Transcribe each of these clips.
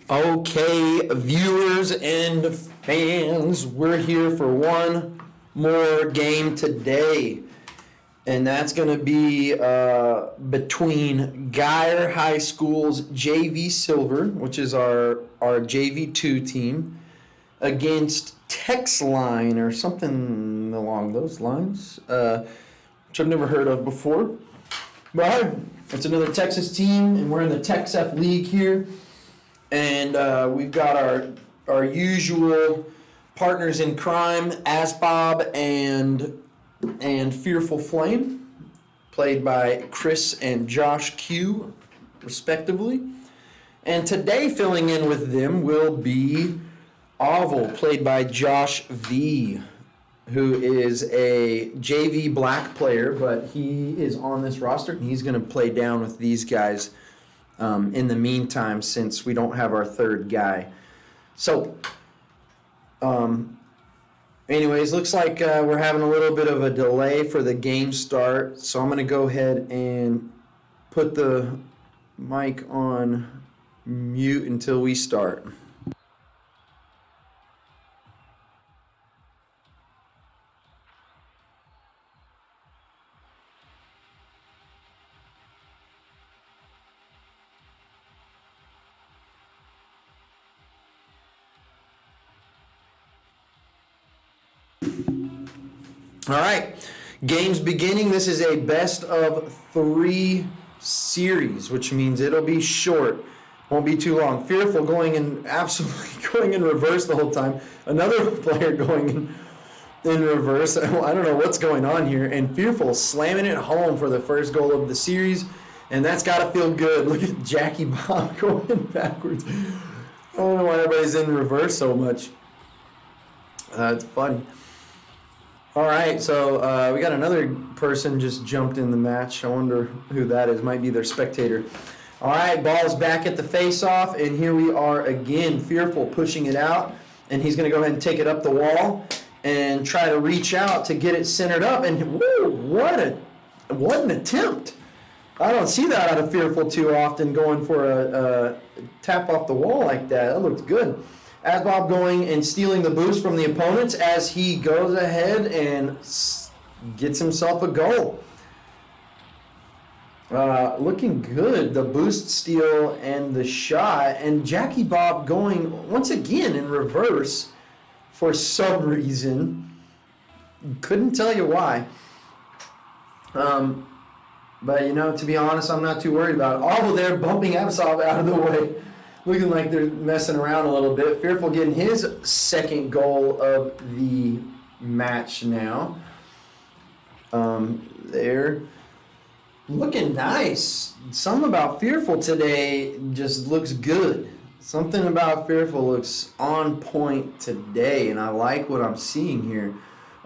Okay, viewers and fans, we're here for one more game today. And that's going to be between Geyer High School's JV Silver, which is our JV2 team, against Texline or something along those lines, which I've never heard of before. But it's another Texas team, and we're in the TexF League here. And we've got our usual partners in crime, Asbob and Fearful Flame, played by Chris and Josh Q, respectively. And today filling in with them will be Oval, played by Josh V, who is a JV black player, but he is on this roster, and he's going to play down with these guys in the meantime, since we don't have our third guy. So, anyways, looks like we're having a little bit of a delay for the game start. So I'm going to go ahead and put the mic on mute until we start. All right, games beginning. This is a best of 3 series, which means it'll be short, won't be too long. Fearful absolutely going in reverse the whole time. Another player going in reverse. I don't know what's going on here. And Fearful slamming it home for the first goal of the series, and that's got to feel good. Look at Jackie Bob going backwards. I don't know why everybody's in reverse so much. It's funny. All right, so we got another person just jumped in the match. I wonder who that is. Might be their spectator. All right, ball's back at the face-off, and here we are again. Fearful pushing it out, and he's going to go ahead and take it up the wall and try to reach out to get it centered up. And whoa, what an attempt! I don't see that out of Fearful too often, going for a tap off the wall like that. That looked good. Asbob going and stealing the boost from the opponents as he goes ahead and gets himself a goal. Looking good, the boost steal and the shot. And Jackie Bob going once again in reverse for some reason. Couldn't tell you why. But, to be honest, I'm not too worried about it. All there bumping Asbob out of the way. Looking like they're messing around a little bit. Fearful getting his second goal of the match now. There. Looking nice. Something about Fearful today just looks good. Something about Fearful looks on point today, and I like what I'm seeing here.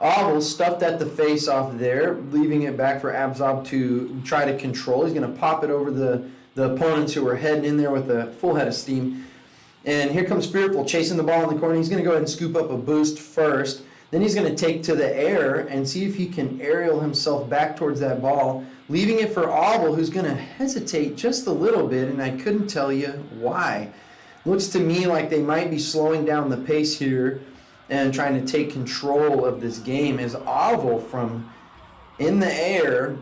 Oval stuffed at the face off there, leaving it back for Abzob to try to control. He's going to pop it over the opponents who are heading in there with a full head of steam. And here comes Fearful chasing the ball in the corner. He's going to go ahead and scoop up a boost first. Then he's going to take to the air and see if he can aerial himself back towards that ball, leaving it for Oval, who's going to hesitate just a little bit, and I couldn't tell you why. Looks to me like they might be slowing down the pace here and trying to take control of this game, as Oval from in the air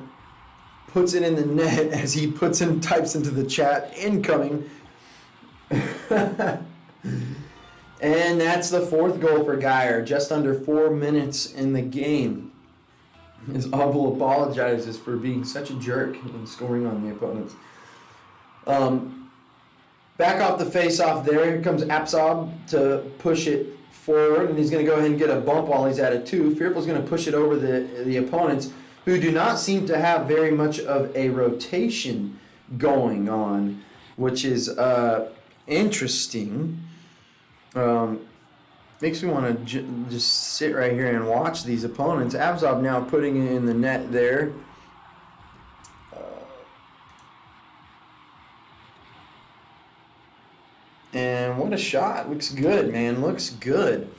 puts it in the net as he types into the chat, incoming. And that's the 4th goal for Geyer, just under 4 minutes in the game. As Oval apologizes for being such a jerk and scoring on the opponents. Back off the face-off there. Here comes Apsob to push it forward, and he's going to go ahead and get a bump while he's at it too. Fearful's going to push it over the opponents, who do not seem to have very much of a rotation going on, which is interesting. Makes me want to just sit right here and watch these opponents. Abzob now putting it in the net there. And what a shot. Looks good, man. Looks good.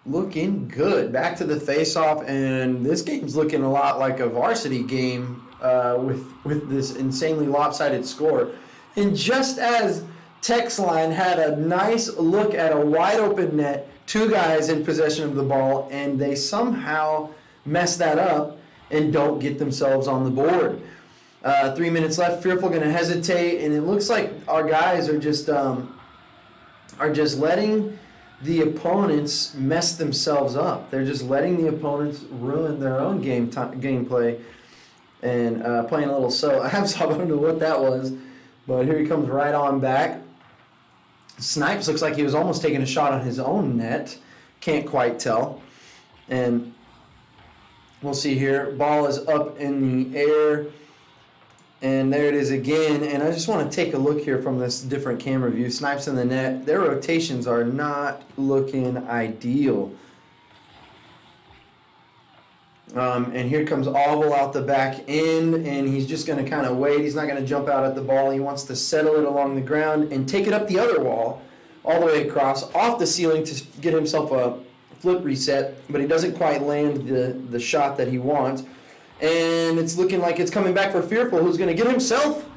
Looking good. Back to the face-off, and this game's looking a lot like a varsity game with this insanely lopsided score. And just as Text Line had a nice look at a wide open net, two guys in possession of the ball, and they somehow mess that up and don't get themselves on the board. 3 minutes left. Fearful going to hesitate, and it looks like our guys are just letting the opponents mess themselves up. They're just letting the opponents ruin their own gameplay and playing a little so. I don't know what that was, but here he comes right on back. Snipes looks like he was almost taking a shot on his own net. Can't quite tell. And we'll see here. Ball is up in the air. And there it is again. And I just want to take a look here from this different camera view. Snipes in the net. Their rotations are not looking ideal. And here comes Oval out the back end, and he's just going to kind of wait. He's not going to jump out at the ball. He wants to settle it along the ground and take it up the other wall, all the way across, off the ceiling to get himself a flip reset, but he doesn't quite land the shot that he wants. And it's looking like it's coming back for Fearful, who's going to get himself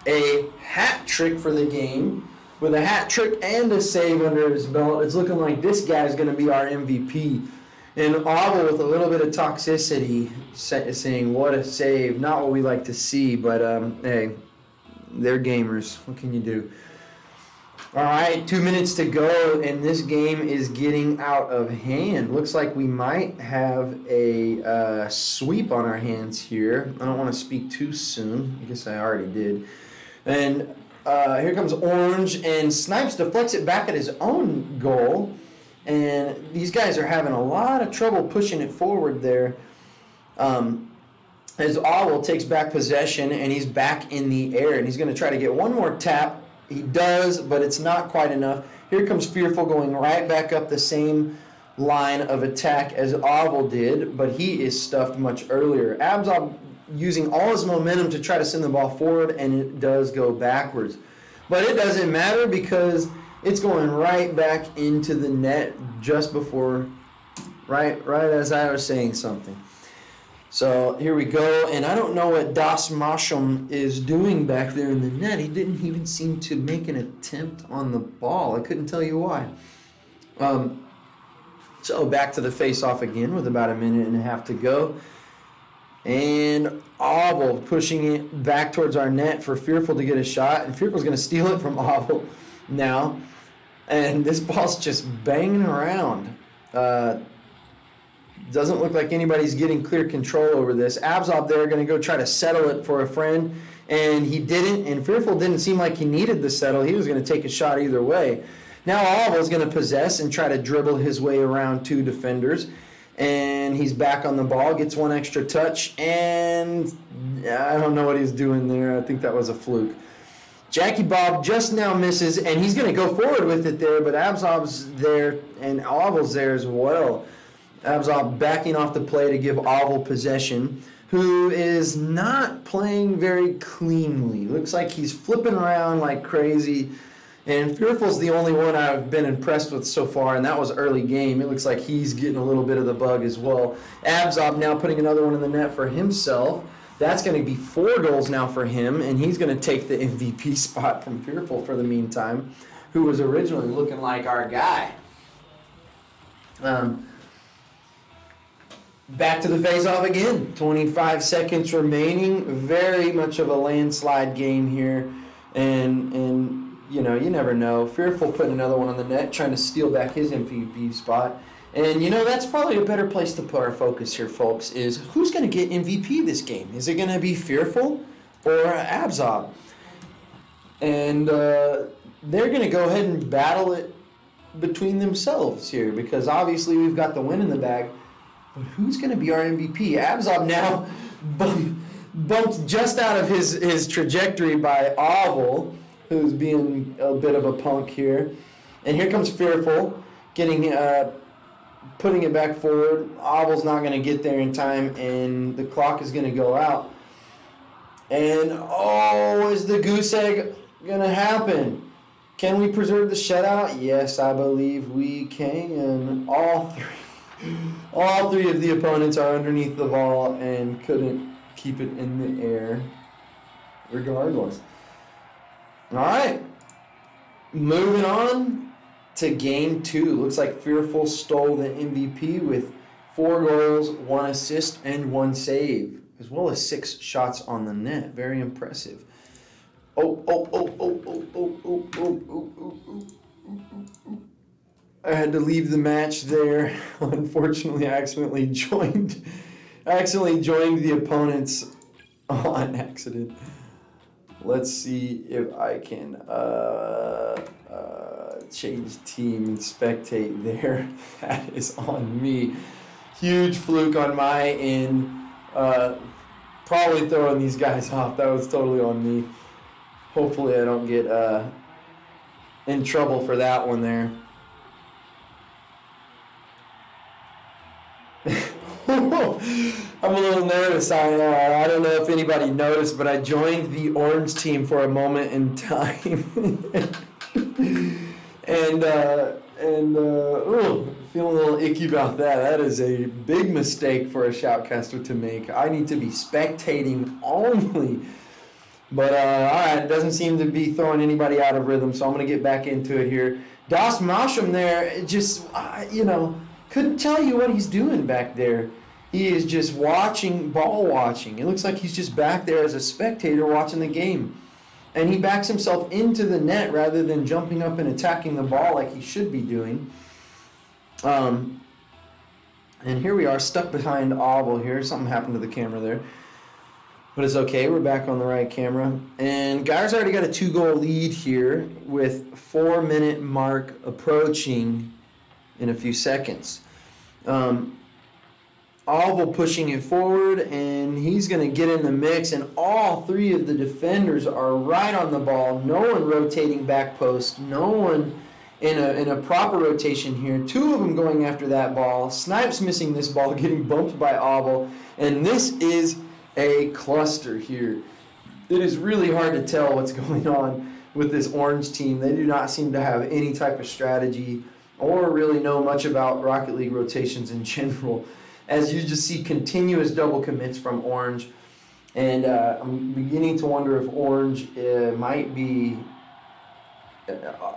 a hat trick for the game, with a hat trick and a save under his belt. It's looking like this guy's going to be our MVP. And Oval with a little bit of toxicity saying, what a save. Not what we like to see, but hey, they're gamers. What can you do? All right, 2 minutes to go, and this game is getting out of hand. Looks like we might have a sweep on our hands here. I don't want to speak too soon. I guess I already did. And here comes Orange, and Snipes deflects it back at his own goal. And these guys are having a lot of trouble pushing it forward there. As Owl takes back possession, and he's back in the air, and he's going to try to get one more tap. He does, but it's not quite enough. Here comes Fearful going right back up the same line of attack as Oval did, but he is stuffed much earlier. Abzob using all his momentum to try to send the ball forward, and it does go backwards. But it doesn't matter because it's going right back into the net just before, right as I was saying something. So here we go, and I don't know what Das Masham is doing back there in the net. He didn't even seem to make an attempt on the ball. I couldn't tell you why. So back to the face-off again with about a minute and a half to go. And Oval pushing it back towards our net for Fearful to get a shot, and Fearful's going to steal it from Oval now. And this ball's just banging around. Doesn't look like anybody's getting clear control over this. Abzob there going to go try to settle it for a friend, and he didn't. And Fearful didn't seem like he needed the settle. He was going to take a shot either way. Now Oval's going to possess and try to dribble his way around two defenders. And he's back on the ball, gets one extra touch, and I don't know what he's doing there. I think that was a fluke. Jackie Bob just now misses, and he's going to go forward with it there, but Abzob's there, and Oval's there as well. Abzob backing off the play to give Oval possession, who is not playing very cleanly. Looks like he's flipping around like crazy, and Fearful's the only one I've been impressed with so far, and that was early game. It looks like he's getting a little bit of the bug as well. Abzob now putting another one in the net for himself. That's going to be 4 goals now for him, and he's going to take the MVP spot from Fearful for the meantime, who was originally looking like our guy. Back to the face-off again. 25 seconds remaining. Very much of a landslide game here, and you know, you never know. Fearful putting another one on the net, trying to steal back his MVP spot. And, you know, that's probably a better place to put our focus here, folks, is who's going to get MVP this game? Is it going to be Fearful or Abzob? And they're going to go ahead and battle it between themselves here because obviously we've got the win in the bag. But who's going to be our MVP? Abzob now bumped just out of his trajectory by Oval, who's being a bit of a punk here. And here comes Fearful, putting it back forward. Oval's not going to get there in time, and the clock is going to go out. And, is the goose egg going to happen? Can we preserve the shutout? Yes, I believe we can. All three of the opponents are underneath the ball and couldn't keep it in the air regardless. All right. Moving on to game 2. Looks like Fearful stole the MVP with 4 goals, 1 assist, and 1 save, as well as 6 shots on the net. Very impressive. I had to leave the match there. Unfortunately, I accidentally joined the opponents on accident. Let's see if I can change team and spectate there. That is on me. Huge fluke on my end. Probably throwing these guys off. That was totally on me. Hopefully I don't get in trouble for that one there. I'm a little nervous. I don't know if anybody noticed, but I joined the orange team for a moment in time. and feeling a little icky about that. That is a big mistake for a shoutcaster to make. I need to be spectating only. But, all right, it doesn't seem to be throwing anybody out of rhythm, so I'm going to get back into it here. Das Masham there, just, couldn't tell you what he's doing back there. He is just ball watching. It looks like he's just back there as a spectator watching the game. And he backs himself into the net rather than jumping up and attacking the ball like he should be doing. And here we are, stuck behind Oval here. Something happened to the camera there. But it's okay, we're back on the right camera. And Guy's already got a 2-goal lead here with 4-minute mark approaching in a few seconds. Oval pushing it forward, and he's going to get in the mix, and all 3 of the defenders are right on the ball. No one rotating back post. No one in a proper rotation here. 2 of them going after that ball. Snipes missing this ball, getting bumped by Oval. And this is a cluster here. It is really hard to tell what's going on with this orange team. They do not seem to have any type of strategy or really know much about Rocket League rotations in general, as you just see continuous double commits from orange. And I'm beginning to wonder if orange might be,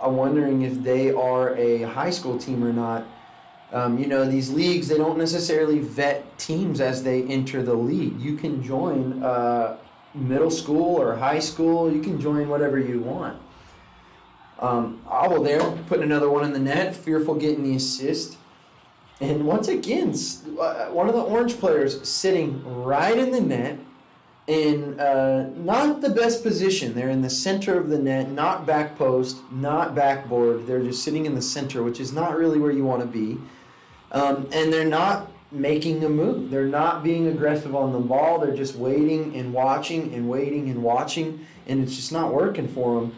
I'm wondering if they are a high school team or not. These leagues, they don't necessarily vet teams as they enter the league. You can join middle school or high school. You can join whatever you want. Oval there, putting another one in the net. Fearful getting the assist. And once again, one of the orange players sitting right in the net in not the best position. They're in the center of the net, not back post, not backboard. They're just sitting in the center, which is not really where you want to be. And they're not making a move. They're not being aggressive on the ball. They're just waiting and watching and waiting and watching, and it's just not working for them.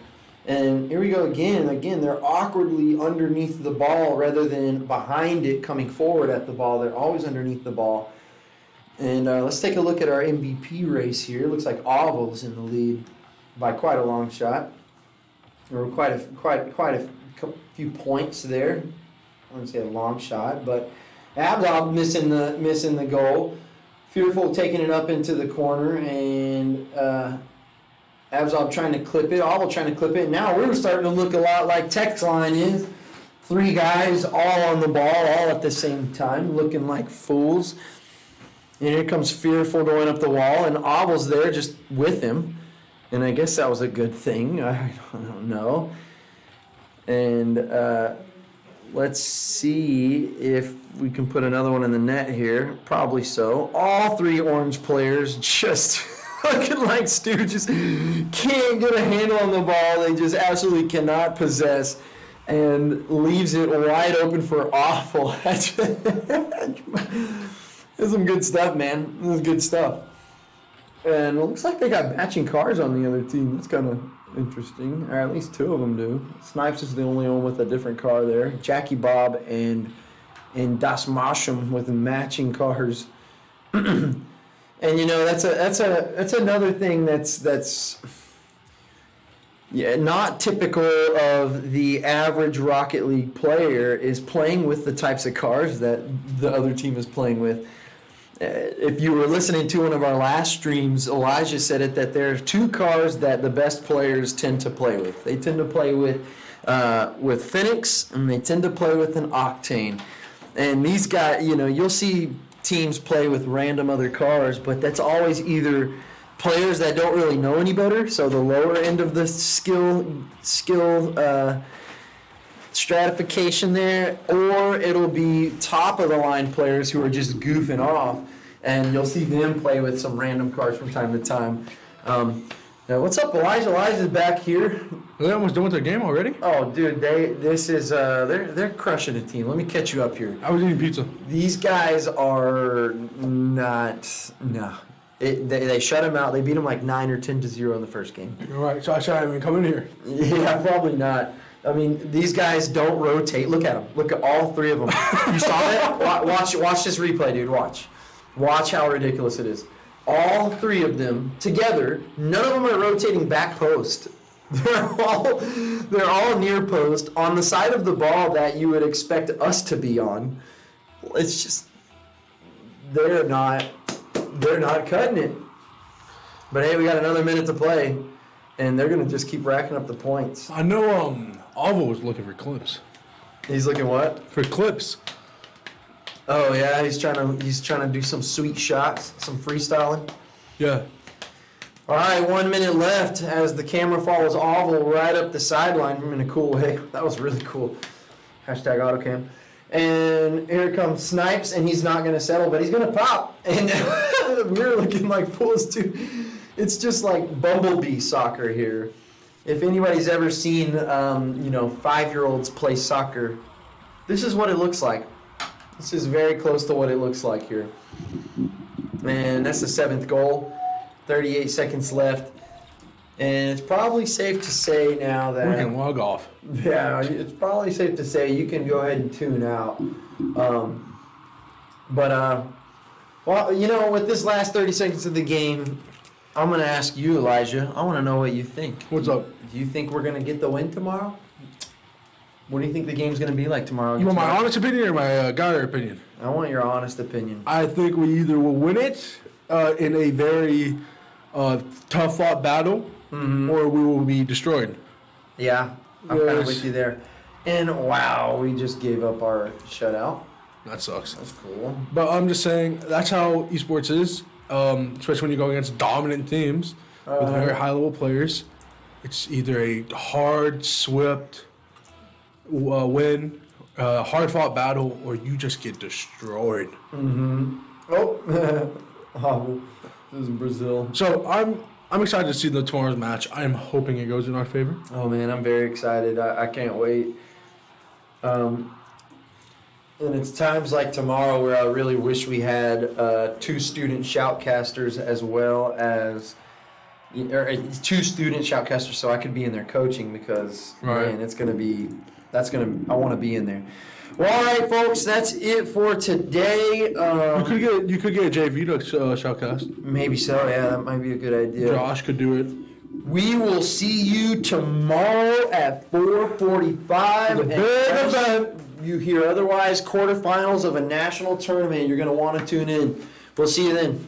And here we go again. Again, they're awkwardly underneath the ball rather than behind it coming forward at the ball. They're always underneath the ball. And let's take a look at our MVP race here. Looks like Oval's in the lead by quite a long shot, or quite a few points there. I wouldn't say a long shot, but Abdob missing the goal. Fearful taking it up into the corner, and Abzob trying to clip it. Oval trying to clip it. Now we're starting to look a lot like Text Line is. 3 guys all on the ball, all at the same time, looking like fools. And here comes Fearful going up the wall, and Oval's there just with him. And I guess that was a good thing. I don't know. And let's see if we can put another one in the net here. Probably so. All 3 orange players just looking like stooges. Can't get a handle on the ball. They just absolutely cannot possess. And leaves it wide open for Awful. That's some good stuff, man. This is good stuff. And it looks like they got matching cars on the other team. That's kind of interesting. Or at least 2 of them do. Snipes is the only one with a different car there. Jackie Bob and Das Masham with matching cars. And that's another thing that's not typical of the average Rocket League player, is playing with the types of cars that the other team is playing with. if you were listening to one of our last streams, Elijah said it that there are two cars that the best players tend to play with. They tend to play with Phoenix, and they tend to play with an Octane. And these guys, you'll see teams play with random other cars, but that's always either players that don't really know any better, so the lower end of the skill stratification there, or it'll be top of the line players who are just goofing off, and you'll see them play with some random cars from time to time. Now, what's up, Elijah? Elijah's back here. Are they almost done with their game already? Oh, dude, they're crushing a team. Let me catch you up here. I was eating pizza. These guys are not. No, they shut him out. They beat him like 9 or 10-0 in the first game. All right, so I should even come in here. Yeah, probably not. I mean, these guys don't rotate. Look at them. Look at all three of them. You saw that? Watch this replay, dude. Watch how ridiculous it is. All three of them together. None of them are rotating back post. They're all near post on the side of the ball that you would expect us to be on. It's just they're not cutting it. But hey, we got another minute to play, and they're gonna just keep racking up the points. I know Alva was looking for clips. He's looking what? For clips. Oh yeah, he's trying to do some sweet shots, some freestyling. Yeah. All right, 1 minute left as the camera follows Oval right up the sideline in a cool way. That was really cool. Hashtag autocam. And here comes Snipes, and he's not going to settle, but he's going to pop. And we're looking like fools, too. It's just like bumblebee soccer here. If anybody's ever seen, 5-year-olds play soccer, this is what it looks like. This is very close to what it looks like here. And that's the 7th goal. 38 seconds left. And it's probably safe to say now that... We can log off. Yeah, it's probably safe to say you can go ahead and tune out. With this last 30 seconds of the game, I'm going to ask you, Elijah. I want to know what you think. What's up? Do you think we're going to get the win tomorrow? What do you think the game's going to be like tomorrow? You want my honest opinion or my guy opinion? I want your honest opinion. I think we either will win it in a very tough-fought battle, or we will be destroyed. Yeah, I'm kind of with you there. And wow, we just gave up our shutout. That sucks. That's cool. But I'm just saying, that's how esports is, especially when you go against dominant teams with very high-level players. It's either a hard, swept win, hard-fought battle, or you just get destroyed. Mm-hmm. Oh, this is Brazil. So I'm excited to see tomorrow's match. I am hoping it goes in our favor. Oh man, I'm very excited. I can't wait. And it's times like tomorrow where I really wish we had 2 student shoutcasters as well as 2 student shoutcasters, so I could be in there coaching because man, I want to be in there. Well, all right, folks, that's it for today. You could get a JV to shoutcast. Maybe so. Yeah, that might be a good idea. Josh could do it. We will see you tomorrow at 4:45. The big event. You hear otherwise, quarterfinals of a national tournament. You're going to want to tune in. We'll see you then.